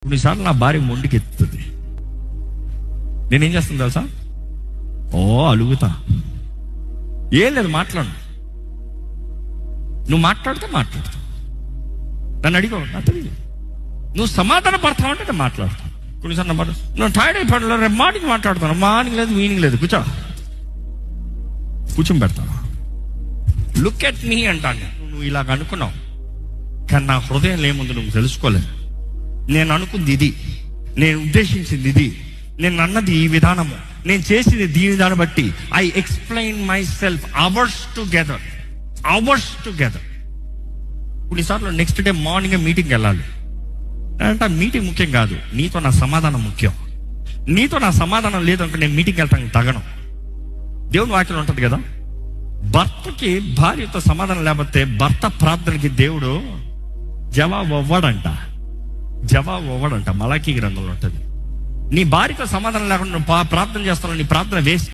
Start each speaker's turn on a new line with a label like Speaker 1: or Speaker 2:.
Speaker 1: కొన్నిసార్లు నా భార్య మొండికి ఎత్తుతుంది. నేనేం చేస్తాను తెలుసా? అలుగుతా. ఏం లేదు, మాట్లాడు. నువ్వు మాట్లాడితే మాట్లాడతావు. నన్ను అడిగావు, నా తెలియదు. నువ్వు సమాధాన పడతావు అంటే నేను మాట్లాడతాను. కొన్నిసార్లు నువ్వు టైర్డ్ అయిపోయిన రేపు మార్నింగ్ మాట్లాడతాను. మార్నింగ్ లేదు, ఈవినింగ్ లేదు, కూర్చొని పెడతాను. లుక్ ఎట్ మీ అంటాను. నువ్వు ఇలాగ అనుకున్నావు, కానీ నా హృదయంలో ఏముంది నువ్వు తెలుసుకోలేదు. నేను అనుకుంది ఇది, నేను ఉద్దేశించింది ఇది, నేను అన్నది ఈ విధానము, నేను చేసింది దీని దాన్ని బట్టి. I explain my self hours together. కొన్నిసార్లు నెక్స్ట్ డే మార్నింగ్ మీటింగ్కి వెళ్ళాలి అంటే మీటింగ్ ముఖ్యం కాదు, నీతో నా సమాధానం ముఖ్యం. నీతో నా సమాధానం లేదనుకో నేను మీటింగ్కి వెళ్తాను తగను. దేవుని వాక్యం ఉంటుంది కదా, భర్తకి భార్యతో సమాధానం లేకపోతే భర్త ప్రార్థనకి దేవుడు జవాబు అవ్వడంట. మలాకీ గ్రంథంలో ఉంటుంది. నీ భార్యతో సమాధానం లేకుండా నువ్వు ప్రార్థన చేస్తావు, నీ ప్రార్థన వేస్ట్.